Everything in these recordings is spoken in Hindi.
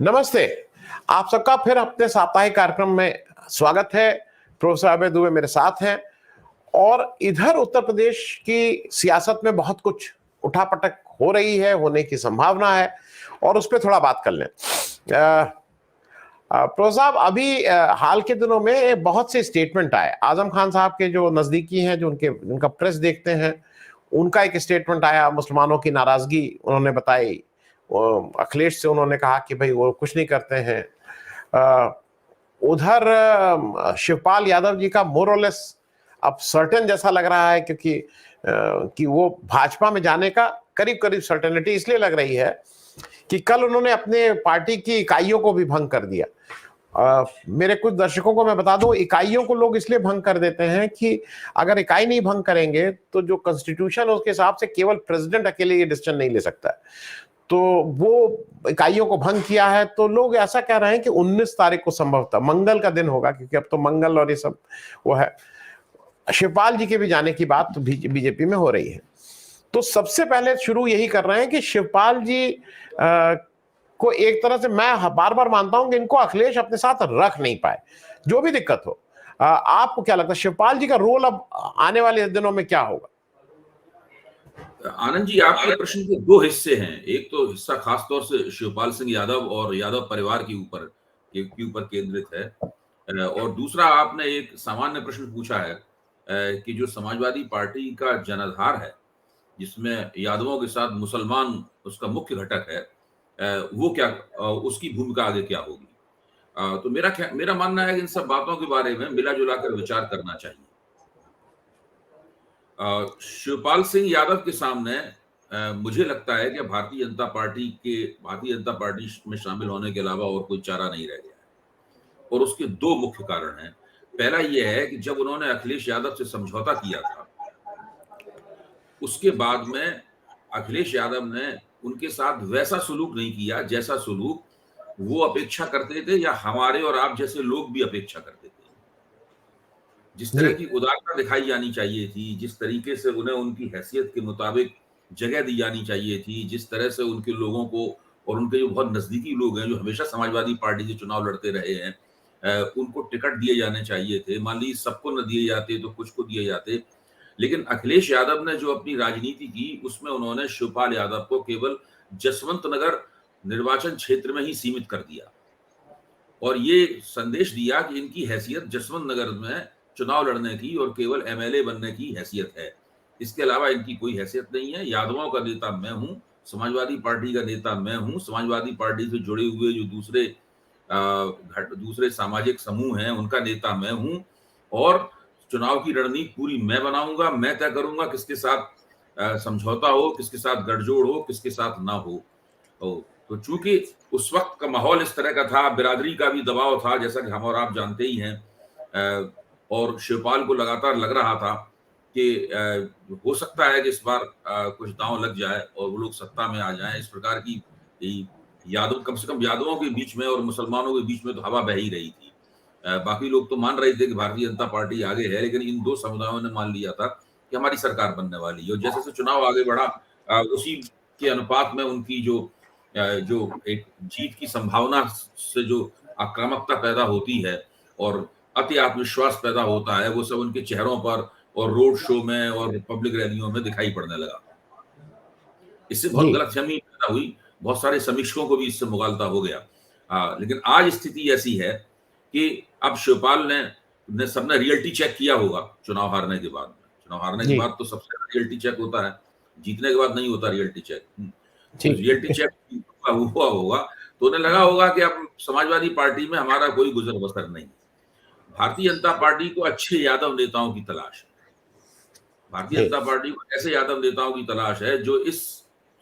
नमस्ते। आप सबका फिर अपने साप्ताहिक कार्यक्रम में स्वागत है। प्रोफेसर अभय दुबे मेरे साथ हैं और इधर उत्तर प्रदेश की सियासत में बहुत कुछ उठापटक हो रही है, होने की संभावना है और उस पे थोड़ा बात कर लें। प्रोफेसर साहब, अभी हाल के दिनों में बहुत से स्टेटमेंट आए। आजम खान साहब के जो नजदीकी हैं, जो उनका प्रेस देखते हैं, उनका एक स्टेटमेंट आया, मुसलमानों की नाराजगी उन्होंने बताई। अखिलेश से उन्होंने कहा कि भाई वो कुछ नहीं करते हैं। उधर शिवपाल यादव जी का मोरलेस अब सर्टेन जैसा लग रहा है, क्योंकि कि वो भाजपा में जाने का करीब करीब सर्टेनिटी इसलिए लग रही है कि कल उन्होंने अपने पार्टी की इकाइयों को भी भंग कर दिया। मेरे कुछ दर्शकों को मैं बता दूं, इकाइयों को लोग इसलिए भंग कर देते हैं कि अगर इकाई नहीं भंग करेंगे तो जो कॉन्स्टिट्यूशन है उसके हिसाब से केवल प्रेसिडेंट अकेले ये डिसीजन नहीं ले सकता है। तो वो इकाइयों को भंग किया है, तो लोग ऐसा कह रहे हैं कि 19 तारीख को संभवतः मंगल का दिन होगा, क्योंकि अब तो मंगल और ये सब वो है। शिवपाल जी के भी जाने की बात बीजेपी में हो रही है। तो सबसे पहले शुरू यही कर रहे हैं कि शिवपाल जी को एक तरह से मैं बार बार मानता हूं कि इनको अखिलेश अपने साथ रख नहीं पाए, जो भी दिक्कत हो। आपको क्या लगता है शिवपाल जी का रोल अब आने वाले दिनों में क्या होगा? आनंद जी, आपके प्रश्न के दो हिस्से हैं। एक तो हिस्सा खास तौर से शिवपाल सिंह यादव और यादव परिवार के ऊपर केंद्रित है, और दूसरा आपने एक सामान्य प्रश्न पूछा है कि जो समाजवादी पार्टी का जनाधार है, जिसमें यादवों के साथ मुसलमान उसका मुख्य घटक है, वो क्या, उसकी भूमिका आगे क्या होगी। तो मेरा मानना है कि इन सब बातों के बारे में मिला जुला कर विचार करना चाहिए। शिवपाल सिंह यादव के सामने मुझे लगता है कि भारतीय जनता पार्टी में शामिल होने के अलावा और कोई चारा नहीं रह गया है, और उसके दो मुख्य कारण हैं। पहला यह है कि जब उन्होंने अखिलेश यादव से समझौता किया था, उसके बाद में अखिलेश यादव ने उनके साथ वैसा सुलूक नहीं किया जैसा सुलूक वो अपेक्षा करते थे, या हमारे और आप जैसे लोग भी अपेक्षा करते थे। जिस तरह की उदारता दिखाई जानी चाहिए थी, जिस तरीके से उन्हें उनकी हैसियत के मुताबिक जगह दी जानी चाहिए थी, जिस तरह से उनके लोगों को और उनके जो बहुत नजदीकी लोग हैं, जो हमेशा समाजवादी पार्टी से चुनाव लड़ते रहे हैं, उनको टिकट दिए जाने चाहिए थे। मान लीजिए सबको न दिए जाते तो कुछ को दिए जाते, लेकिन अखिलेश यादव ने जो अपनी राजनीति की, उसमें उन्होंने शिवपाल यादव को केवल जसवंत नगर निर्वाचन क्षेत्र में ही सीमित कर दिया, और ये संदेश दिया कि इनकी हैसियत जसवंत नगर में चुनाव लड़ने की और केवल एमएलए बनने की हैसियत है। इसके अलावा इनकी कोई हैसियत नहीं है। यादवों का नेता मैं हूं, समाजवादी पार्टी का नेता मैं हूं, समाजवादी पार्टी से जुड़े हुए जो दूसरे सामाजिक समूह हैं उनका नेता मैं हूं, और चुनाव की रणनीति पूरी मैं बनाऊंगा, मैं तय करूंगा किसके साथ समझौता हो, किसके साथ गठजोड़ हो, किसके साथ ना हो। तो चूंकि उस वक्त का माहौल इस तरह का था, बिरादरी का भी दबाव था, जैसा कि हम और आप जानते ही हैं, और शिवपाल को लगातार लग रहा था कि हो सकता है कि इस बार कुछ दांव लग जाए और वो लोग सत्ता में आ जाएं। इस प्रकार की यादव, कम से कम यादवों के बीच में और मुसलमानों के बीच में तो हवा बह ही रही थी। बाकी लोग तो मान रहे थे कि भारतीय जनता पार्टी आगे है, लेकिन इन दो समुदायों ने मान लिया था कि हमारी सरकार बनने वाली है। और जैसे जैसे चुनाव आगे बढ़ा, उसी के अनुपात में उनकी जो एक जीत की संभावना से जो आक्रामकता पैदा होती है और अति आत्मविश्वास पैदा होता है, वो सब उनके चेहरों पर और रोड शो में और पब्लिक रैलियों में दिखाई पड़ने लगा। इससे बहुत गलतफहमी पैदा हुई, बहुत सारे समीक्षकों को भी इससे मुगालता हो गया। लेकिन आज स्थिति ऐसी है कि अब शिवपाल ने सबने रियलिटी चेक किया होगा चुनाव हारने के बाद। चुनाव हारने के बाद तो सबसे रियलिटी चेक होता है, जीतने के बाद नहीं होता रियलिटी चेक। तो रियलिटी चेक हुआ होगा, तो उन्हें लगा होगा कि अब समाजवादी पार्टी में हमारा कोई गुजर बसर नहीं। भारतीय जनता पार्टी को अच्छे यादव नेताओं की तलाश है। भारतीय जनता पार्टी को ऐसे यादव नेताओं की तलाश है जो इस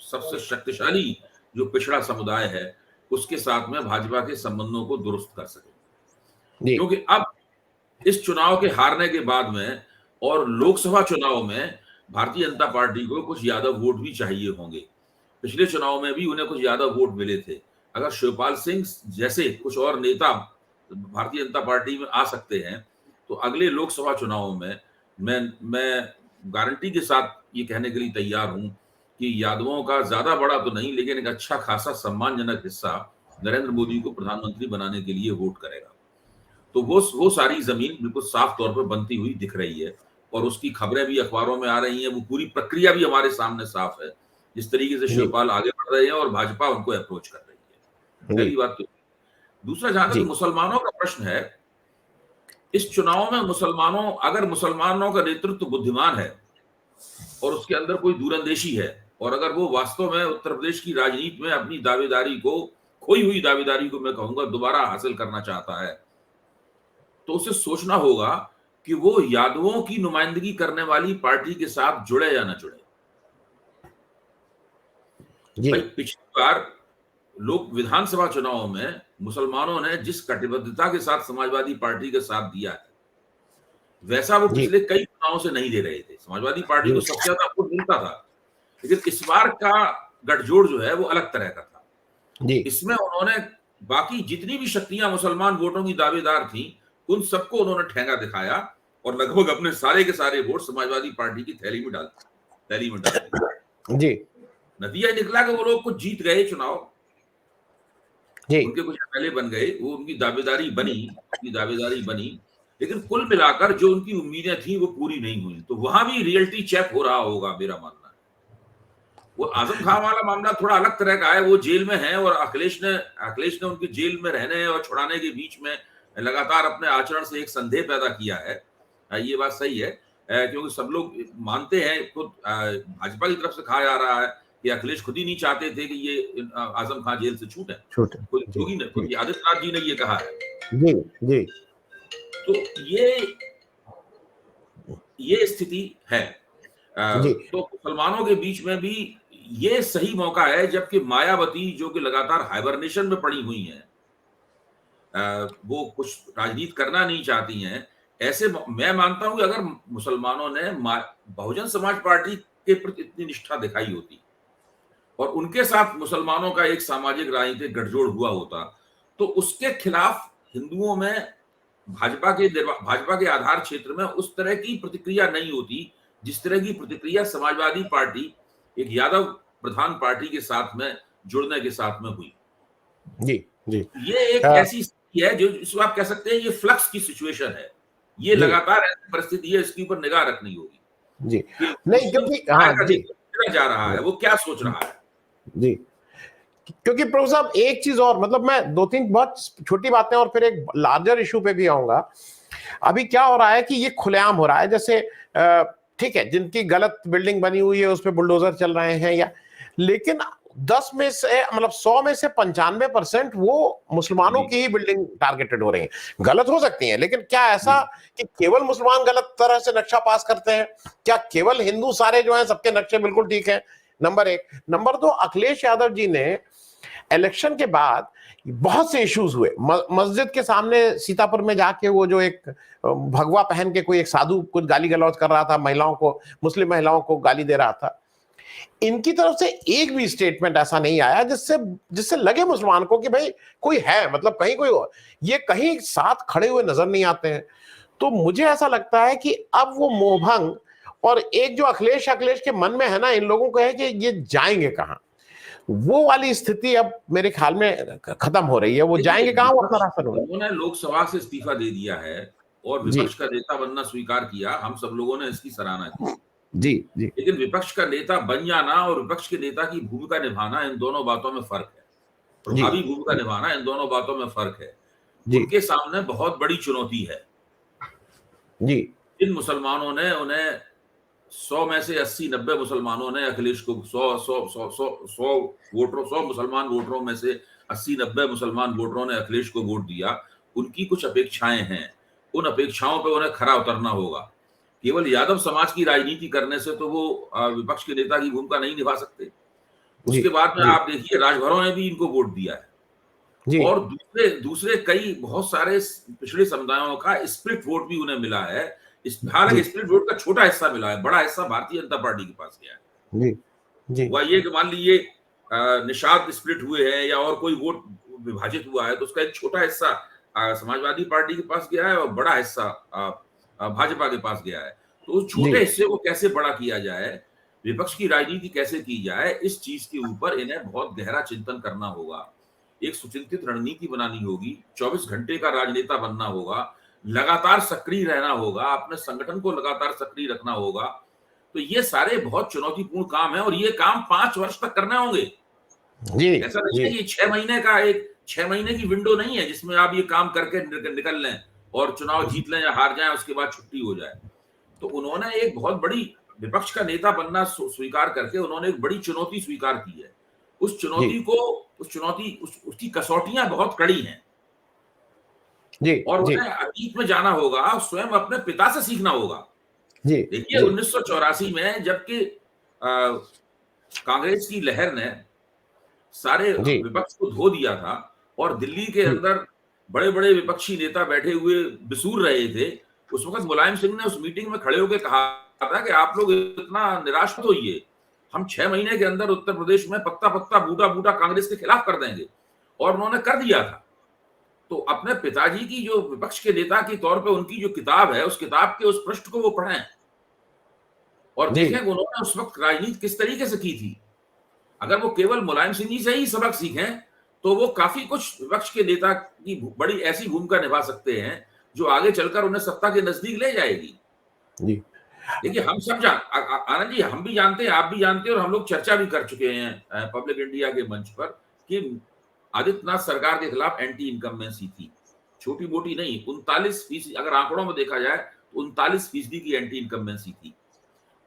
सबसे शक्तिशाली जो पिछड़ा समुदाय है उसके साथ में भाजपा के संबंधों को दुरुस्त कर सके। क्योंकि अब इस चुनाव के हारने के बाद में और लोकसभा चुनाव में भारतीय जनता पार्टी को कुछ यादव वोट भी चाहिए होंगे। पिछले चुनाव में भी उन्हें कुछ यादव वोट मिले थे। अगर शिवपाल सिंह जैसे कुछ और नेता भारतीय जनता पार्टी में आ सकते हैं, तो अगले लोकसभा चुनाव में मैं गारंटी के साथ ये कहने के लिए तैयार हूं कि यादवों का ज्यादा बड़ा तो नहीं, लेकिन एक अच्छा खासा सम्मानजनक हिस्सा नरेंद्र मोदी को प्रधानमंत्री बनाने के लिए वोट करेगा। तो वो सारी जमीन बिल्कुल साफ तौर पर बनती हुई दिख रही है और उसकी खबरें भी अखबारों में आ रही हैं। वो पूरी प्रक्रिया भी हमारे सामने साफ है, जिस तरीके से जी शिवपाल आगे बढ़ रहे हैं और भाजपा उनको अप्रोच कर रही है। जी पहली बात तो। दूसरा, जहां तक जी मुसलमानों का प्रश्न है, इस चुनाव में अगर मुसलमानों का नेतृत्व बुद्धिमान है और उसके अंदर कोई दूरंदेशी है, और अगर वो वास्तव में उत्तर प्रदेश की राजनीति में अपनी दावेदारी को, खोई हुई दावेदारी को मैं कहूंगा, दोबारा हासिल करना चाहता है, तो उसे सोचना होगा कि वो यादवों की नुमाइंदगी करने वाली पार्टी के साथ जुड़े या न जुड़े। जी भाई, पिछली बार लोक विधानसभा चुनाव में मुसलमानों ने जिस कटिबद्धता के साथ समाजवादी पार्टी के साथ दिया है, वैसा वो जी पिछले कई चुनावों से नहीं दे रहे थे। समाजवादी पार्टी जी को सबसे ज्यादा वोट मिलता था, लेकिन इस बार का गठजोड़ जो है वो अलग तरह का था। जी इसमें उन्होंने बाकी जितनी भी शक्तियां मुसलमान वोटों की दावेदार थी, उन सबको उन्होंने ठेंगा दिखाया और लगभग अपने सारे के सारे वोट समाजवादी पार्टी की थैली में डाल दिए। जी नतीजा निकला कि वो लोग कुछ जीत गए चुनाव, जी उनके कुछ एमएलए बन गए, वो उनकी दावेदारी बनी, लेकिन कुल मिलाकर जो उनकी उम्मीदें थी वो पूरी नहीं हुई। तो वहां भी रियलिटी चेक हो रहा होगा, मेरा मानना है। वो आजम खान वाला मामला थोड़ा अलग तरह का है, वो जेल में है और अखिलेश ने उनके जेल में रहने और छुड़ाने के बीच में लगातार अपने आचरण से एक संदेह पैदा किया है। ये बात सही है, क्योंकि सब लोग मानते हैं, खुद भाजपा की तरफ से कहा जा रहा है कि अखिलेश खुद ही नहीं चाहते थे कि ये आजम खान जेल से छूटे। छोटे खुद जी जी आदित्यनाथ जी ने ये कहा है। जी जी तो ये स्थिति है। जी तो मुसलमानों के बीच में भी ये सही मौका है, जबकि मायावती जो कि लगातार हाइबरनेशन में पड़ी हुई हैं, वो कुछ राजनीति करना नहीं चाहती हैं। ऐसे मैं मानता हूं कि अगर मुसलमानों ने बहुजन समाज पार्टी के प्रति इतनी निष्ठा दिखाई होती और उनके साथ मुसलमानों का एक सामाजिक राजनीतिक गठजोड़ हुआ होता, तो उसके खिलाफ हिंदुओं में भाजपा के आधार क्षेत्र में उस तरह की प्रतिक्रिया नहीं होती, जिस तरह की प्रतिक्रिया समाजवादी पार्टी, एक यादव प्रधान पार्टी के साथ में जुड़ने के साथ में हुई। जी जी ये एक ऐसी स्थिति है जो, जिसको आप कह सकते हैं, ये फ्लक्स की सिचुएशन है। ये लगातार ऐसी परिस्थिति है, इसके ऊपर निगाह रखनी होगी जी कि नहीं, क्योंकि हाँ जी जा रहा है, वो क्या सोच रहा है। जी, क्योंकि प्रभु साहब एक चीज और, मतलब मैं दो तीन बहुत छोटी बातें और फिर एक लार्जर इशू पे भी आऊंगा। अभी क्या हो रहा है कि ये खुलेआम हो रहा है, जैसे ठीक है, जिनकी गलत बिल्डिंग बनी हुई है उस पर बुलडोजर चल रहे हैं, या लेकिन 10 में से, मतलब 100 में से 95% वो मुसलमानों की ही बिल्डिंग टारगेटेड हो रही है। गलत हो सकती है, लेकिन क्या ऐसा कि केवल मुसलमान गलत तरह से नक्शा पास करते हैं? क्या केवल हिंदू सारे जो हैं सबके नक्शे बिल्कुल ठीक है? नंबर एक। नंबर दो, अखिलेश यादव जी ने इलेक्शन के बाद बहुत से इश्यूज हुए। मस्जिद के सामने सीतापुर में जाके वो जो एक भगवा पहन के कोई एक साधु कुछ गाली गलौज कर रहा था, महिलाओं को, मुस्लिम महिलाओं को गाली दे रहा था। इनकी तरफ से एक भी स्टेटमेंट ऐसा नहीं आया जिससे लगे मुसलमान को कि भाई कोई है, मतलब कहीं कोई, ये कहीं साथ खड़े हुए नजर नहीं आते हैं। तो मुझे ऐसा लगता है कि अब वो मोहभंग और एक जो अखिलेश के मन में है ना, इन लोगों को है कि ये जाएंगे कहां, वो वाली स्थिति अब मेरे ख्याल में खत्म हो रही है। वो जाएंगे कहां, वो अपना रास्ता ढूंढेंगे। उन्होंने लोकसभा से इस्तीफा दे दिया है और जी विपक्ष का नेता बनना स्वीकार किया, हम सब लोगों ने इसकी सराहना की। जी जी लेकिन विपक्ष का नेता बन जाना और विपक्ष के नेता की भूमिका निभाना, इन दोनों बातों में फर्क है। जी प्रभावी भूमिका निभाना, इन दोनों बातों में फर्क है। जी उनके सामने बहुत बड़ी चुनौती है। जी इन मुसलमानों ने उन्हें 100 में से 80-90 मुसलमानों ने अखिलेश को 100 मुसलमान वोटरों में से 80-90 मुसलमान वोटरों ने अखिलेश को वोट दिया। उनकी कुछ अपेक्षाएं हैं, उन अपेक्षाओं पर उन्हें खरा उतरना होगा। केवल यादव समाज की राजनीति करने से तो वो विपक्ष के नेता की भूमिका नहीं निभा सकते। उसके बाद में आप देखिए, राजभरों ने भी इनको वोट दिया है और दूसरे कई बहुत सारे पिछड़े समुदायों का स्प्लिट वोट भी उन्हें मिला है। हालांकि स्प्लिट वोट का छोटा हिस्सा मिला है, बड़ा हिस्सा भारतीय जनता पार्टी के पास गया है। जी वह ये कि मान लीजिए निषाद स्प्लिट हुए हैं या और कोई वोट विभाजित हुआ है, तो उसका एक छोटा हिस्सा समाजवादी पार्टी के पास गया है और बड़ा हिस्सा भाजपा के पास गया है। तो उस छोटे हिस्से को कैसे बड़ा किया जाए, विपक्ष की राजनीति कैसे की जाए, इस चीज के ऊपर इन्हें बहुत गहरा चिंतन करना होगा। एक सुचिंतित रणनीति बनानी होगी, 24 घंटे का राजनेता बनना होगा, लगातार सक्रिय रहना होगा, अपने संगठन को लगातार सक्रिय रखना होगा। तो ये सारे बहुत चुनौतीपूर्ण काम है और ये काम 5 वर्ष तक करने होंगे। जी ऐसा नहीं जी है कि 6 महीने की विंडो नहीं है जिसमें आप ये काम करके निकल लें और चुनाव जीत लें या हार जाएं, उसके बाद छुट्टी हो जाए। तो उन्होंने एक बहुत बड़ी विपक्ष का नेता बनना स्वीकार करके उन्होंने एक बड़ी चुनौती स्वीकार की है। उस जी चुनौती को उसकी कसौटियां बहुत कड़ी हैं जी और जी उन्हें अतीत में जाना होगा, स्वयं अपने पिता से सीखना होगा। जी देखिए जी 1984 में जबकि कांग्रेस की लहर ने सारे जी विपक्ष को धो दिया था और दिल्ली के जी अंदर बड़े-बड़े विपक्षी नेता बैठे हुए बिसूर रहे थे। उस वक़्त मुलायम सिंह ने उस मीटिंग में खड़े होके कहा था कि आप लोग इतना निराश मत होइए। हम 6 महीने के अंदर उत्तर प्रदेश में पत्ता-पत्ता, बूटा-बूटा कांग्रेस के खिलाफ कर देंगे और उन्होंने कर दिया था। तो अपने पिताजी की जो विपक्ष के नेता के तौर पे उनकी जो किताब है, उस किताब के उस पृष्ठ को वो पढ़ें और जी देखें कि उन्होंने उस वक़्त राजनीति किस तरीके से की थी। अगर वो केवल मुलायम सिंह जी से ही सबक सीखें, तो वो काफ़ी कुछ विपक्ष के नेता की बड़ी ऐसी भूमिका निभा सकते हैं, जो आगे चलकर उन्हें सत्ता के नज़दीक ले जाएगी। जी देखिए हम सब आनंद जी हम भी जानते हैं, आप भी जानते हैं और हम लोग चर्चा भी कर चुके हैं पब्लिक इंडिया के मंच पर कि आदित्यनाथ सरकार के खिलाफ एंटी इनकम्बेंसी थी। छोटी-मोटी नहीं, 39% अगर आंकड़ों में देखा जाए, तो 39% की एंटी इनकम्बेंसी थी।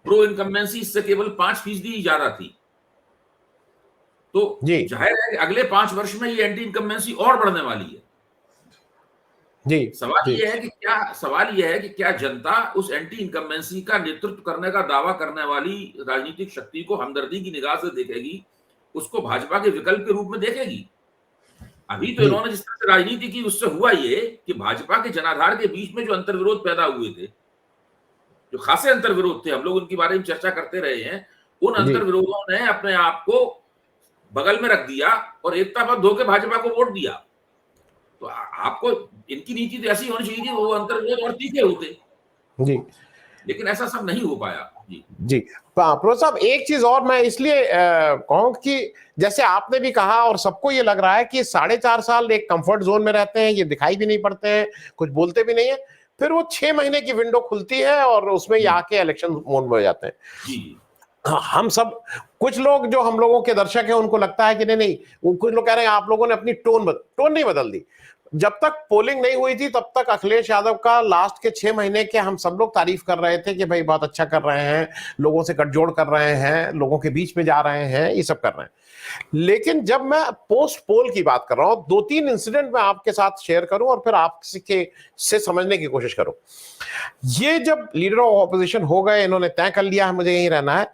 प्रो इनकम्बेंसी इससे केवल 5% ही ज़्यादा थी। तो जी जाहिर है कि अगले 5 वर्ष में ये एंटी इनकम्बेंसी और बढ़ने वाली है। जी जी सवाल ये है कि क्या जनता उस एंटी इनकम्बेंसी का नेतृत्व करने का दावा करने वाली राजनीतिक शक्ति को हमदर्दी की निगाह से देखेगी, उसको भाजपा के विकल्प के रूप में देखेगी? अभी तो जी इन्होंने जिस तरह से राजनीति की उससे हुआ ये कि भाजपा के जनाधार के बीच में जो अंतर्विरोध पैदा हुए थे, जो खासे अंतर्विरोध थे, हम लोग उनके बारे में चर्चा करते रहे हैं, उन जी अंतर्विरोधों ने अपने आप को बगल में रख दिया और एकताबद्ध होकर भाजपा को वोट दिया। तो आपको इनकी नीति तो ऐसी होनी चाहिए थी वो अंतर्विरोध और तीखे होते, जी लेकिन ऐसा सब नहीं हो पाया। जी, जी प्रो साहब, एक चीज और मैं इसलिए कहूं कि जैसे आपने भी कहा और सबको ये लग रहा है कि 4.5 साल एक कंफर्ट जोन में रहते हैं, ये दिखाई भी नहीं पड़ते हैं, कुछ बोलते भी नहीं है, फिर वो 6 महीने की विंडो खुलती है और उसमें ये आके इलेक्शन मोड में हो जाते हैं। जी, हम सब, कुछ लोग जो हम लोगों के दर्शक हैं उनको लगता है कि नहीं नहीं, वो कुछ लोग कह रहे हैं आप लोगों ने अपनी टोन नहीं बदल दी। जब तक पोलिंग नहीं हुई थी तब तक अखिलेश यादव का लास्ट के 6 महीने के हम सब लोग तारीफ कर रहे थे कि भाई बहुत अच्छा कर रहे हैं, लोगों से गठजोड़ कर रहे हैं, लोगों के बीच में जा रहे हैं, ये सब कर रहे हैं। लेकिन जब मैं पोस्ट पोल की बात कर रहा हूं, 2-3 इंसिडेंट मैं आपके साथ शेयर करूं और फिर आपके से समझने की कोशिश करूं। ये जब लीडर ऑफ ऑपोजिशन हो गए, इन्होंने तय कर लिया है मुझे यहीं रहना है,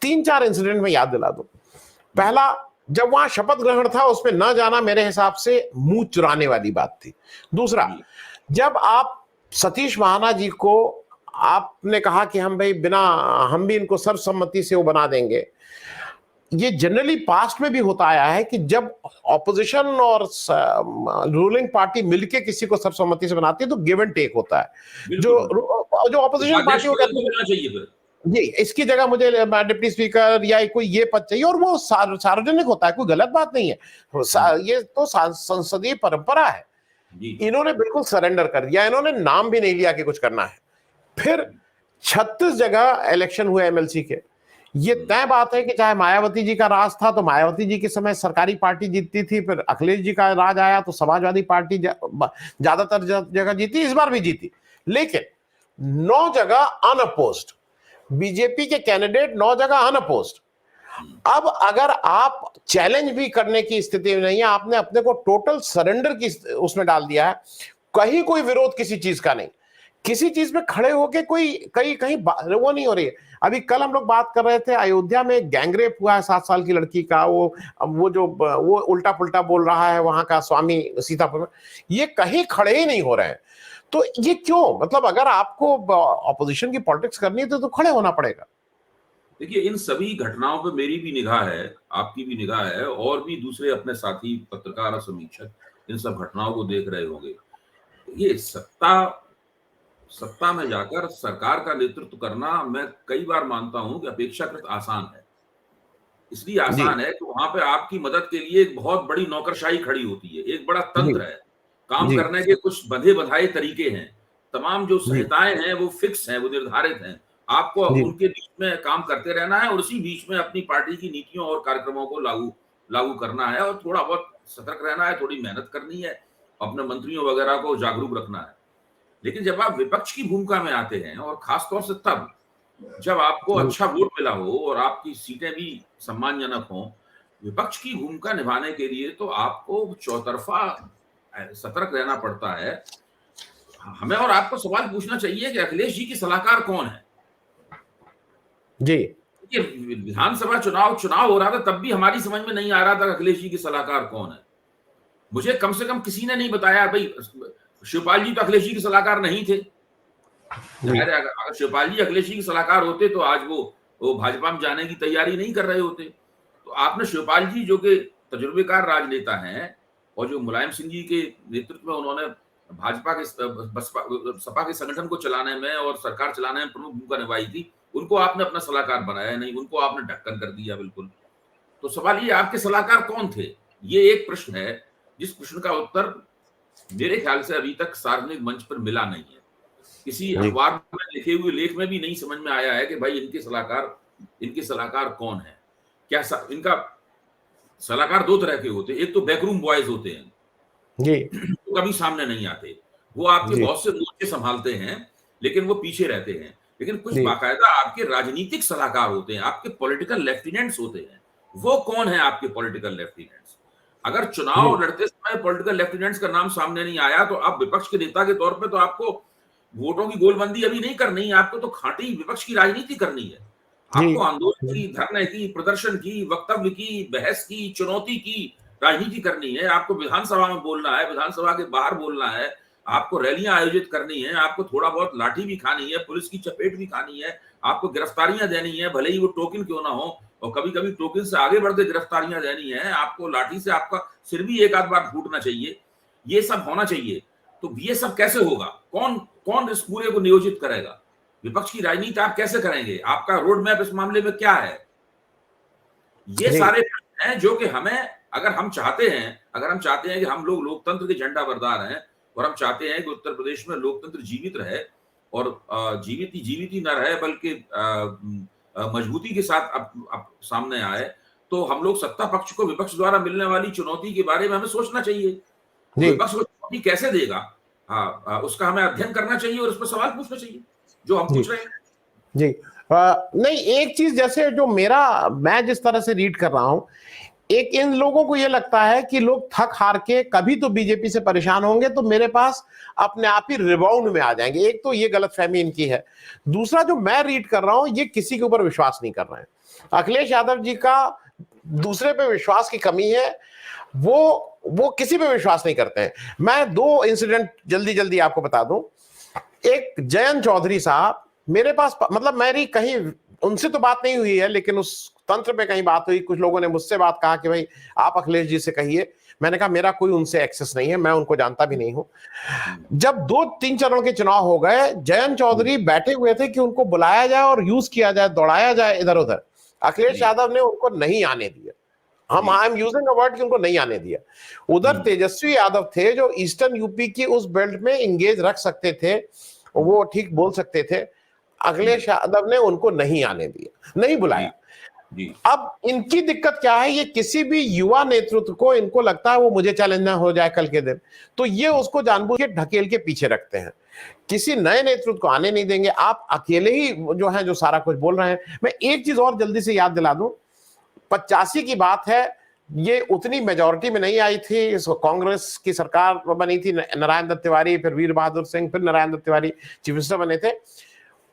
3-4 इंसिडेंट में याद दिला दूं। पहला, जब वहां शपथ ग्रहण था उसमें न जाना मेरे हिसाब से मुंह चुराने वाली बात थी। दूसरा, जी, जब आप सतीश महाना जी को आपने कहा कि हम भाई बिना, हम भी इनको सर्वसम्मति से वो बना देंगे, ये जनरली पास्ट में भी होता आया है कि जब ऑपोजिशन और रूलिंग पार्टी मिलके किसी को सर्वसम्मति से बनाती है तो गिव एंड टेक होता है। जो बिल्कुल। जो ऑपोजिशन उपाध्यक्ष पार्टी वो पद कहती उनको है मिलना चाहिए फिर। जी इसकी जगह मुझे डिप्टी स्पीकर या कोई ये पद चाहिए, और वो सार्वजनिक होता है, कोई गलत बात नहीं है, ये तो संसदीय परंपरा है। जी, इन्होंने बिल्कुल सरेंडर कर दिया, इन्होंने नाम भी नहीं लिया कि कुछ करना है। फिर 36 जगह इलेक्शन हुए एमएलसी के। ये तय बात है कि चाहे मायावती जी का राज था तो मायावती जी के समय सरकारी पार्टी जीतती थी, फिर अखिलेश जी का राज आया तो समाजवादी पार्टी ज्यादातर जगह जीती, इस बार भी जीती। लेकिन 9 जगह अनअपोज्ड, बीजेपी के कैंडिडेट 9 जगह अनअपोज्ड। अब अगर आप चैलेंज भी करने की स्थिति में नहीं है, आपने अपने को टोटल सरेंडर की उसमें डाल दिया है, कहीं कोई विरोध किसी चीज का नहीं, किसी चीज में खड़े होके कोई कहीं कहीं वो नहीं हो रही है। अभी कल हम लोग बात कर रहे थे, अयोध्या में एक गैंगरेप हुआ है 7 साल की लड़की का, वो उल्टा पुल्टा बोल रहा है वहां का स्वामी सीतापुर में, ये कहीं खड़े ही नहीं हो रहे हैं। तो ये क्यों, मतलब अगर आपको ऑपोजिशन की पॉलिटिक्स करनी है तो खड़े होना पड़ेगा। देखिए इन सभी घटनाओं पे मेरी भी निगाह है, आपकी भी निगाह है और भी दूसरे अपने साथी पत्रकार और समीक्षक इन सब घटनाओं को देख रहे होंगे। ये सत्ता में जाकर सरकार का नेतृत्व करना मैं कई बार मानता हूं कि अपेक्षाकृत आसान है। इसलिए जी आसान है कि वहां पे आपकी मदद के लिए एक बहुत बड़ी नौकरशाही खड़ी होती है, एक बड़ा जी तंत्र है, काम जी करने के कुछ बंधे बंधाए तरीके हैं, तमाम जो जी संहिताएं हैं वो फिक्स हैं, वो निर्धारित हैं। आपको जी उनके बीच में काम करते रहना है और उसी बीच में अपनी पार्टी की नीतियों और कार्यक्रमों को लागू लागू करना है और थोड़ा बहुत सतर्क रहना है, थोड़ी मेहनत करनी है, अपने मंत्रियों वगैरह को जागरूक रखना है। लेकिन जब आप विपक्ष की भूमिका में आते हैं और खासतौर से तब जब आपको जी अच्छा वोट मिला हो और आपकी सीटें भी सम्मानजनक हों, विपक्ष की भूमिका निभाने के लिए तो आपको चौतरफा सतर्क रहना पड़ता है। हमें और आपको सवाल पूछना चाहिए कि अखिलेश जी की सलाहकार कौन है? जी देखिए, विधानसभा चुनाव हो रहा था, तब भी हमारी समझ में नहीं आ रहा था कि अखिलेश जी की सलाहकार कौन है। मुझे कम से कम किसी ने नहीं बताया। भाई, शिवपाल जी तो अखिलेश जी के सलाहकार नहीं थे। जी जाहिर है, अगर शिवपाल जी अखिलेश जी के सलाहकार होते तो आज वो भाजपा में जाने की तैयारी नहीं कर रहे होते। तो आपने शिवपाल जी, जो कि तजुर्बेकार राजनेता हैं और जो मुलायम सिंह जी के नेतृत्व में उन्होंने भाजपा के बसपा सपा के संगठन को चलाने में और सरकार चलाने में प्रमुख भूमिका निभाई थी, उनको आपने अपना सलाहकार बनाया नहीं, उनको आपने ढक्कन कर दिया बिल्कुल। तो सवाल ये, आपके सलाहकार कौन थे? ये एक प्रश्न है, जिस प्रश्न का उत्तर मेरे ख्याल से अभी तक सार्वजनिक मंच पर मिला नहीं है। किसी जी अखबार में लिखे हुए लेख में भी नहीं समझ में आया है कि भाई इनके सलाहकार कौन है। इनका सलाहकार दो तरह के होते हैं। एक तो बैकरूम बॉयज होते हैं, जी वो कभी सामने नहीं आते, वो आपके जी बहुत से मोर्चे संभालते हैं, लेकिन वो पीछे रहते हैं। लेकिन कुछ जी बाकायदा आपके राजनीतिक सलाहकार होते हैं, आपके पॉलिटिकल लेफ्टिनेंट्स होते हैं। वो कौन है आपके पॉलिटिकल लेफ्टिनेंट्स? अगर जी चुनाव लड़ते समय पॉलिटिकल लेफ्टिनेंट्स का नाम सामने नहीं आया, तो आप विपक्ष के नेता के तौर पे तो आपको वोटों की गोलबंदी अभी नहीं करनी है, आपको तो खांटी विपक्ष की राजनीति करनी है। जी आपको आंदोलन जी की, धरने की, प्रदर्शन की, वक्तव्य की, बहस की, चुनौती की राजनीति करनी है। आपको विधानसभा में बोलना है, विधानसभा के बाहर बोलना है, आपको रैलियां आयोजित करनी है, आपको थोड़ा बहुत लाठी भी खानी है, पुलिस की चपेट भी खानी है, आपको गिरफ्तारियां देनी है, भले ही वो टोकन क्यों ना हो, और कभी कभी टोकन से आगे बढ़ के गिरफ्तारियां देनी है। आपको लाठी से आपका सिर भी एक आध बार फूटना चाहिए। ये सब होना चाहिए। तो ये सब कैसे होगा? कौन कौन इस पूरे को नियोजित करेगा? विपक्ष की राजनीति आप कैसे करेंगे? आपका रोड मैप इस मामले में क्या है? ये जी सारे प्रश्न हैं जो कि हमें, अगर हम चाहते हैं कि हम लोग लोकतंत्र के झंडा बरदार हैं और हम चाहते हैं कि उत्तर प्रदेश में लोकतंत्र जीवित रहे और जीवित ही न रहे, बल्कि मजबूती के साथ अब सामने आए, तो हम लोग सत्ता पक्ष को विपक्ष द्वारा मिलने वाली चुनौती के बारे में हमें सोचना चाहिए। जी विपक्ष को चुनौती कैसे देगा, उसका हमें अध्ययन करना चाहिए और उस पर सवाल पूछना चाहिए, जो हम जी पूछ रहे हैं। जी नहीं, एक चीज जैसे जो मैं जिस तरह से रीड कर रहा हूं, एक इन लोगों को ये लगता है कि लोग थक हार के कभी तो बीजेपी से परेशान होंगे तो मेरे पास अपने आप ही रिबाउंड में आ जाएंगे। एक तो ये गलतफहमी इनकी है। दूसरा, जो मैं रीड कर रहा हूं, ये किसी के ऊपर विश्वास नहीं कर रहे हैं। अखिलेश यादव जी का दूसरे पे विश्वास की कमी है। वो किसी पे विश्वास नहीं करते हैं। मैं दो इंसिडेंट जल्दी जल्दी आपको बता दूं। एक जयंत चौधरी साहब मेरे पास, मतलब मेरी कहीं उनसे तो बात नहीं हुई है, लेकिन उस तंत्र पे कहीं बात हुई। कुछ लोगों ने मुझसे बात कहा कि भाई आप अखिलेश जी से कहिए। मैंने कहा मेरा कोई उनसे एक्सेस नहीं है, मैं उनको जानता भी नहीं हूं। जब 2-3 चरणों के चुनाव हो गए, जयंत चौधरी बैठे हुए थे कि उनको बुलाया जाए और यूज किया जाए, दौड़ाया जाए इधर उधर। अखिलेश यादव ने उनको नहीं आने दिया। I am using a word कि उनको नहीं आने दिया। उधर तेजस्वी यादव थे जो ईस्टर्न यूपी की उस बेल्ट में इंगेज रख सकते थे, वो ठीक बोल सकते थे। अखिलेश यादव ने उनको नहीं आने दिया, नहीं बुलाया। अब इनकी दिक्कत क्या है, ये किसी भी युवा नेतृत्व को इनको लगता है वो मुझे चैलेंज ना हो जाए कल के दिन, तो ये उसको जानबूझ के ढकेल के पीछे रखते हैं। किसी नए नेतृत्व को आने नहीं देंगे। आप अकेले ही जो है जो सारा कुछ बोल रहे हैं। मैं एक चीज और जल्दी से याद दिला दूं, 85 की बात है, ये उतनी मेजॉरिटी में नहीं आई थी। कांग्रेस की सरकार बनी थी, नारायण दत्त तिवारी, फिर वीर बहादुर सिंह, फिर नारायण दत्त तिवारी चीफ मिनिस्टर बने थे।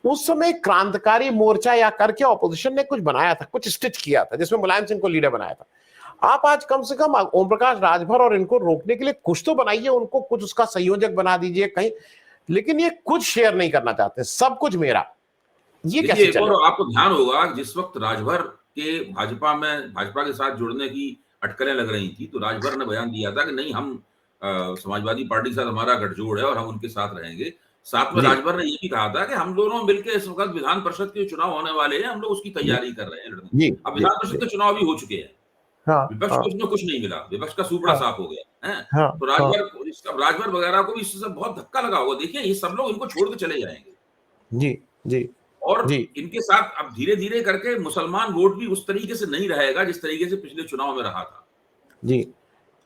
उस समय क्रांतिकारी मोर्चा या करके ऑपोजिशन ने कुछ बनाया था, कुछ स्टिच किया था, जिसमें मुलायम सिंह को लीडर बनाया था। आप आज कम से कम ओम प्रकाश राजभर और इनको रोकने के लिए कुछ तो बनाइए, उनको कुछ उसका संयोजक बना दीजिए कहीं। लेकिन ये कुछ शेयर नहीं करना चाहते, सब कुछ मेरा। ये कैसे देखिए, चले? और आपको ध्यान होगा जिस वक्त राजभर के भाजपा के साथ जुड़ने की अटकलें लग रही थी, तो राजभर ने बयान दिया था कि नहीं, हम समाजवादी पार्टी के साथ हमारा गठजोड़ है और हम उनके साथ रहेंगे। साथ में जी राजभर ने ये भी कहा था कि हम दोनों मिलकर इस वक्त विधान परिषद के चुनाव होने वाले हैं, हम लोग उसकी जी तैयारी कर रहे हैं लड़ने। जी अब जी विधान परिषद जी। के चुनाव भी हो चुके हैं, हाँ विपक्ष हाँ को इसमें कुछ नहीं मिला, विपक्ष का सूपड़ा हाँ साफ हो गया है। हाँ तो हाँ। राजभर वगैरह को भी इससे बहुत धक्का लगा होगा। देखिए ये सब लोग इनको छोड़ के चले जाएंगे जी जी और जी इनके साथ अब धीरे धीरे करके मुसलमान वोट भी उस तरीके से नहीं रहेगा जिस तरीके से पिछले चुनाव में रहा था। जी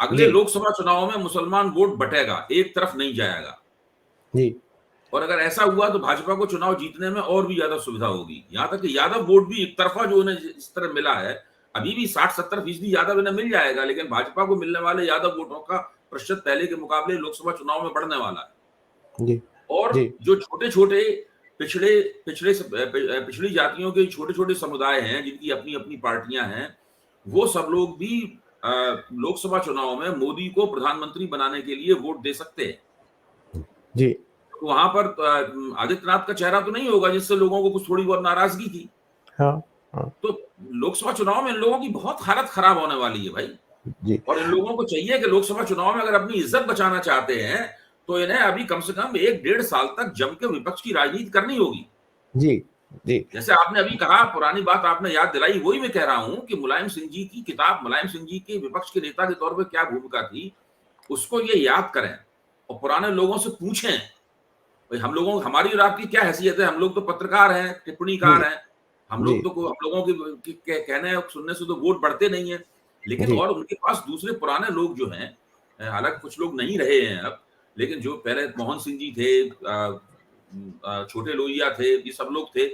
अगले जी लोकसभा चुनाव में मुसलमान वोट बटेगा, एक तरफ नहीं जाएगा। जी और अगर ऐसा हुआ तो भाजपा को चुनाव जीतने में और भी ज्यादा सुविधा होगी। यहां तक कि यादव वोट भी एक तरफा जो उन्हें इस तरह मिला है, अभी भी 60-70% यादव इन्हें मिल जाएगा, लेकिन भाजपा को मिलने वाले यादव वोटों का प्रतिशत पहले के मुकाबले लोकसभा चुनाव में बढ़ने वाला है। जी और जी जो छोटे छोटे पिछड़े पिछड़े पिछड़ी जातियों के छोटे छोटे समुदाय हैं जिनकी अपनी अपनी पार्टियां हैं, वो सब लोग भी लोकसभा चुनाव में मोदी को प्रधानमंत्री बनाने के लिए वोट दे सकते हैं। जी तो वहां पर आदित्यनाथ का चेहरा तो नहीं होगा जिससे लोगों को कुछ थोड़ी बहुत नाराजगी थी। हाँ हाँ तो लोकसभा चुनाव में इन लोगों की बहुत हालत खराब होने वाली है भाई। जी और इन लोगों को चाहिए कि लोकसभा चुनाव में अगर अपनी इज्जत बचाना चाहते हैं तो इन्हें अभी कम से कम 1-1.5 साल तक जम के विपक्ष की राजनीति करनी होगी। जी जी जैसे आपने अभी कहा, पुरानी बात आपने याद दिलाई, वही मैं कह रहा हूं कि मुलायम सिंह जी की किताब, मुलायम सिंह जी के विपक्ष के नेता के तौर पर क्या भूमिका थी, उसको ये याद करें और पुराने लोगों से पूछें भाई हम लोगों, हमारी और आपकी क्या हैसियत है। हम लोग तो पत्रकार हैं, टिप्पणीकार हैं, हम जी लोग तो हम लोगों के कहने और सुनने से तो वोट बढ़ते नहीं है। लेकिन जी और उनके पास दूसरे पुराने लोग जो हैं, हालांकि कुछ लोग नहीं रहे हैं अब, लेकिन जो पहले मोहन सिंह जी थे, छोटे लोहिया थे, ये सब लोग थे,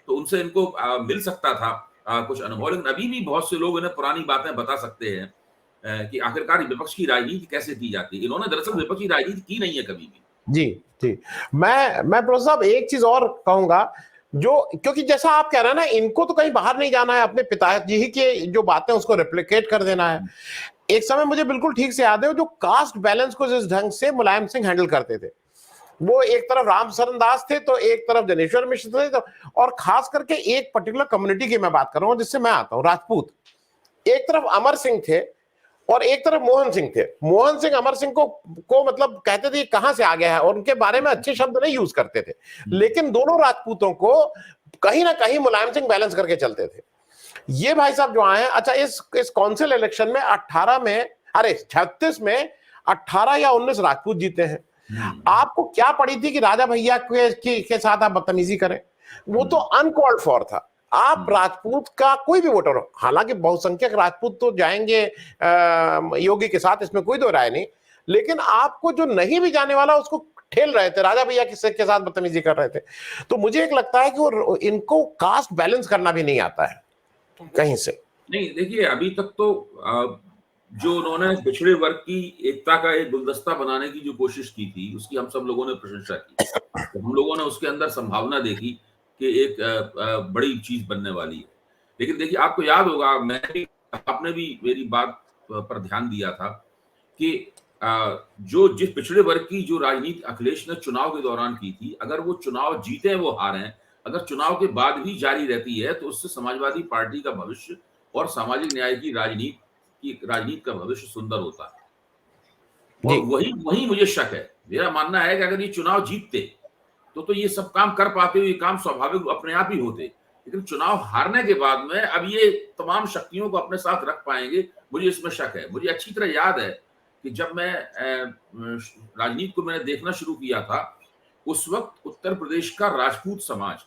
तो उनसे इनको मिल सकता था कुछ अनुभव। लेकिन अभी भी बहुत से लोग इन्हें पुरानी बातें बता सकते हैं कि आखिरकार विपक्ष की राजनीति कैसे की जाती है। इन्होंने दरअसल विपक्ष की राजनीति की नहीं है कभी भी। जी जी। मैं प्रोफेसर साहब एक चीज और कहूंगा, जो क्योंकि जैसा आप कह रहे हैं ना, इनको तो कहीं बाहर नहीं जाना है, अपने पिताजी ही के जो बातें उसको रेप्लिकेट कर देना है। एक समय मुझे बिल्कुल ठीक से याद है, जो कास्ट बैलेंस को जिस ढंग से मुलायम सिंह हैंडल करते थे, वो एक तरफ राम शरण दास थे तो एक तरफ जनेश्वर मिश्र थे, तो और खास करके एक पर्टिकुलर कम्युनिटी की मैं बात कर रहा हूं जिससे मैं आता हूं, राजपूत। एक तरफ अमर सिंह थे और एक तरफ मोहन सिंह थे। मोहन सिंह अमर सिंह को मतलब कहते थे कहां से आ गया है, और उनके बारे में अच्छे शब्द नहीं यूज करते थे, लेकिन दोनों राजपूतों को कहीं ना कहीं मुलायम सिंह बैलेंस करके चलते थे। ये भाई साहब जो आए हैं, अच्छा इस काउंसिल इलेक्शन में 18 में, अरे 36 में 18 या 19 राजपूत जीते हैं। आपको क्या पड़ी थी कि राजा भैया के साथ आप बदतमीजी करें? वो तो अनकॉल्ड फॉर था। आप राजपूत का कोई भी वोटर हो, हालांकि बहुसंख्यक राजपूत तो जाएंगे योगी के साथ, इसमें कोई दो राय नहीं, लेकिन आपको जो नहीं भी जाने वाला उसको ठेल रहे थे, राजा भैया के साथ बदतमीजी कर रहे थे। तो मुझे एक लगता है कि वो इनको कास्ट बैलेंस करना भी नहीं आता है कहीं से। नहीं, देखिए अभी तक तो जो उन्होंने पिछड़े वर्ग की एकता का एक गुलदस्ता बनाने की जो कोशिश की थी, उसकी हम सब लोगों ने प्रशंसा की। तो हम लोगों ने उसके अंदर संभावना देखी कि एक बड़ी चीज बनने वाली है। लेकिन देखिए आपको याद होगा, आपने भी मेरी बात पर ध्यान दिया था कि जो जिस पिछड़े वर्ग की जो राजनीति अखिलेश ने चुनाव के दौरान की थी, अगर वो चुनाव जीते वो हारें, अगर चुनाव के बाद भी जारी रहती है तो उससे समाजवादी पार्टी का भविष्य और सामाजिक न्याय की राजनीति का भविष्य सुंदर होता है। और वही वही मुझे शक है, मेरा मानना है कि अगर ये चुनाव जीतते तो ये सब काम कर पाते, ये काम स्वाभाविक अपने आप ही होते। लेकिन चुनाव हारने के बाद में अब ये तमाम शक्तियों को अपने साथ रख पाएंगे, मुझे इसमें शक है। मुझे अच्छी तरह याद है कि जब मैं राजनीति को मैंने देखना शुरू किया था, उस वक्त उत्तर प्रदेश का राजपूत समाज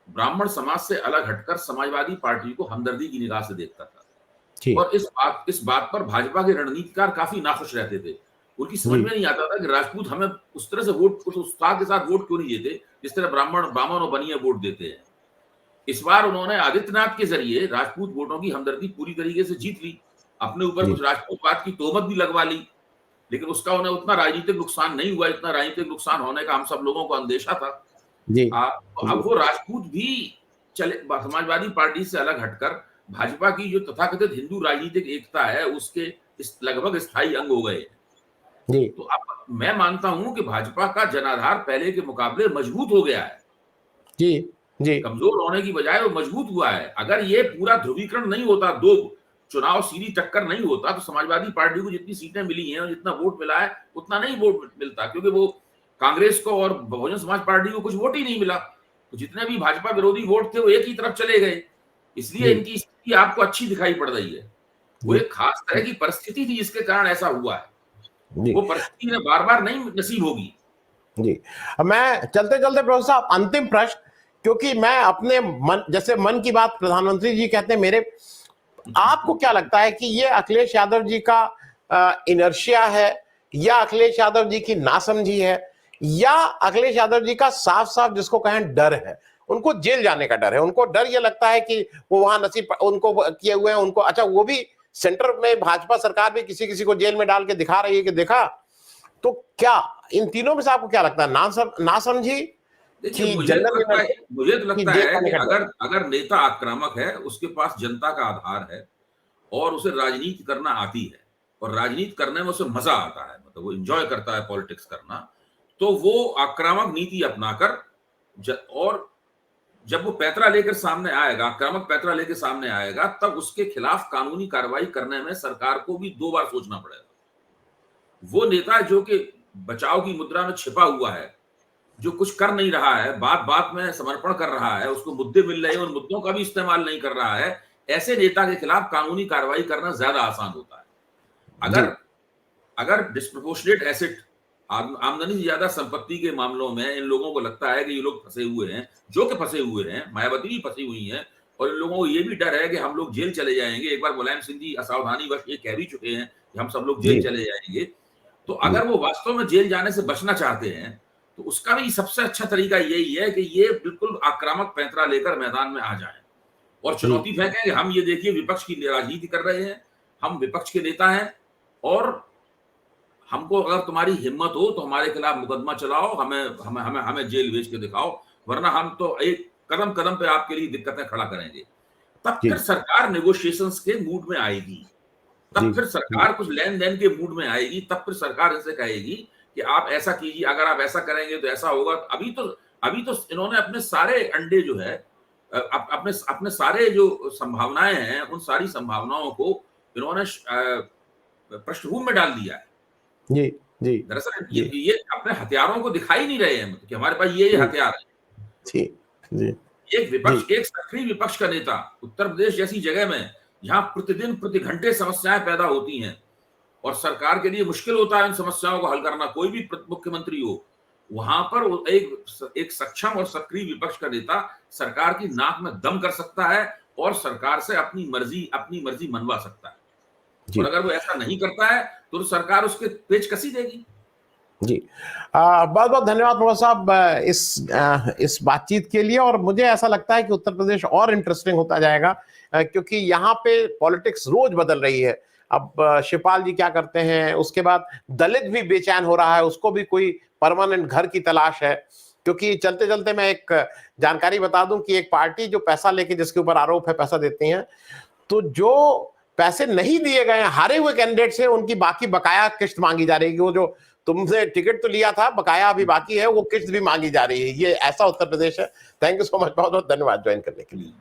ब्राह्मण समाज से अलग हटकर समाजवादी पार्टी को हमदर्दी की निगाह से देखता था। और इस बात पर भाजपा के रणनीतिकार काफी नाखुश रहते थे। उनकी समझ में नहीं आता था कि राजपूत हमें उस तरह से वोट, उस उत्साह के साथ वोट क्यों नहीं देते जिस तरह ब्राह्मण और बनिया वोट देते हैं। इस बार उन्होंने आदित्यनाथ के जरिए राजपूत वोटों की हमदर्दी पूरी तरीके से जीत ली, अपने ऊपर कुछ राजपूतवाद की तोहमत भी लगवा ली, लेकिन उसका उन्हें उतना राजनीतिक नुकसान नहीं हुआ, इतना राजनीतिक नुकसान होने का हम सब लोगों को अंदेशा था। अब वो राजपूत भी चले समाजवादी पार्टी से अलग हटकर भाजपा की जो तथाकथित हिंदू राजनीतिक एकता है उसके इस लगभग स्थायी अंग हो गए। तो अब मैं मानता हूं कि भाजपा का जनाधार पहले के मुकाबले मजबूत हो गया है। जी, कमजोर होने की बजाय वो मजबूत हुआ है। अगर ये पूरा ध्रुवीकरण नहीं होता, दो चुनाव सीधी टक्कर नहीं होता, तो समाजवादी पार्टी को जितनी सीटें मिली हैं और जितना वोट मिला है उतना नहीं वोट मिलता, क्योंकि वो कांग्रेस को और बहुजन समाज पार्टी को कुछ वोट ही नहीं मिला, तो जितने भी भाजपा विरोधी वोट थे वो एक ही तरफ चले गए, इसलिए इनकी स्थिति आपको अच्छी दिखाई पड़ रही है। वो एक खास तरह की परिस्थिति थी जिसके कारण ऐसा हुआ है, वो परिस्थिति ने बार बार नहीं नसीब होगी। जी, मैं चलते चलते प्रोफेसर साहब अंतिम प्रश्न, क्योंकि मैं अपने मन, जैसे मन की बात प्रधानमंत्री जी कहते हैं मेरे, आपको क्या लगता है कि ये अखिलेश यादव जी का इनर्शिया है, या अखिलेश यादव जी की नासमझी है, या अखिलेश यादव जी का साफ साफ जिसको कहें डर है, उनको जेल जाने का डर है, उनको डर ये लगता है कि वो वहां नसीब उनको किए हुए हैं, उनको अच्छा वो भी सेंटर में भाजपा सरकार भी किसी किसी को जेल में डाल के दिखा रही है कि देखा, तो क्या इन तीनों में से आपको क्या लगता है, नासमझी देखिए, कि मुझे तो लगता है कि जेल अगर नेता आक्रामक है, उसके पास जनता का आधार है और उसे राजनीति करना आती है और राजनीति करने में उसे मजा आता है, मतलब वो एंजॉय करता है पॉलिटिक्स करना, तो वो आक्रामक नीति अपनाकर और जब वो पैतरा लेकर सामने आएगा, आक्रामक पैतरा लेकर सामने आएगा, तब उसके खिलाफ कानूनी कार्रवाई करने में सरकार को भी 2 बार सोचना पड़ेगा। वो नेता जो कि बचाव की मुद्रा में छिपा हुआ है, जो कुछ कर नहीं रहा है, बात बात में समर्पण कर रहा है, उसको मुद्दे मिल रहे हैं, उन मुद्दों का भी इस्तेमाल नहीं कर रहा है, ऐसे नेता के खिलाफ कानूनी कार्रवाई करना ज्यादा आसान होता है। अगर डिस्प्रोपोर्शनेट एसेट, आमदनी से ज्यादा संपत्ति के मामलों में इन लोगों को लगता है कि ये लोग फंसे हुए हैं, जो कि फंसे हुए हैं, मायावती भी फंसी हुई हैं, और इन लोगों को ये भी डर है कि हम लोग जेल चले जाएंगे। एक बार मुलायम सिंह जी असावधानी वश ये कह भी चुके हैं कि हम सब लोग जेल चले जाएंगे। तो अगर वो वास्तव में जेल जाने से बचना चाहते हैं, तो उसका भी सबसे अच्छा तरीका यही है कि ये बिल्कुल आक्रामक पैंतरा लेकर मैदान में आ जाएं और चुनौती फेंकें कि हम ये देखिए विपक्ष की राजनीति कर रहे हैं, हम विपक्ष के नेता हैं, और हमको अगर तुम्हारी हिम्मत हो तो हमारे खिलाफ मुकदमा चलाओ, हमें जेल भेज के दिखाओ, वरना हम तो एक कदम कदम पे आपके लिए दिक्कतें खड़ा करेंगे। तब फिर सरकार नेगोशिएशंस के मूड में आएगी, तब फिर सरकार कुछ लेन देन के मूड में आएगी, तब फिर सरकार इनसे कहेगी कि आप ऐसा कीजिए, अगर आप ऐसा करेंगे तो ऐसा होगा। अभी तो इन्होंने अपने सारे अंडे जो है, अपने सारे जो संभावनाएं हैं, उन सारी संभावनाओं को इन्होंने पृष्ठभूमि में डाल दिया है। जी जी, दरअसल ये अपने हथियारों को दिखाई नहीं रहे हैं कि हमारे पास ये हथियार है। जी जी, एक विपक्ष, एक सक्रिय विपक्ष का नेता उत्तर प्रदेश जैसी जगह में, जहां प्रतिदिन प्रति घंटे समस्याएं पैदा होती हैं और सरकार के लिए मुश्किल होता है इन समस्याओं को हल करना, कोई भी मुख्यमंत्री हो, वहां पर एक सक्षम और सक्रिय विपक्ष का नेता सरकार की नाक में दम कर सकता है और सरकार से अपनी मर्जी मनवा सकता है। और अगर वो ऐसा नहीं करता है तो सरकार उसके पेच कसी देगी। जी, बहुत बहुत धन्यवाद प्रोफेसर साहब इस बातचीत के लिए, और मुझे ऐसा लगता है कि उत्तर प्रदेश और इंटरेस्टिंग होता जाएगा, क्योंकि यहाँ पे पॉलिटिक्स रोज बदल रही है। अब शिवपाल जी क्या करते हैं, उसके बाद दलित भी बेचैन हो रहा है, उसको भी कोई परमानेंट घर की तलाश है। क्योंकि चलते चलते मैं एक जानकारी बता दूं कि एक पार्टी जो पैसा लेके, जिसके ऊपर आरोप है पैसा देती हैं, तो जो पैसे नहीं दिए गए हारे हुए कैंडिडेट से उनकी बाकी बकाया किस्त मांगी जा रही है कि वो जो तुमसे टिकट तो लिया था, बकाया अभी बाकी है, वो किस्त भी मांगी जा रही है। ये ऐसा उत्तर प्रदेश है। थैंक यू सो मच, बहुत बहुत धन्यवाद ज्वाइन करने के लिए।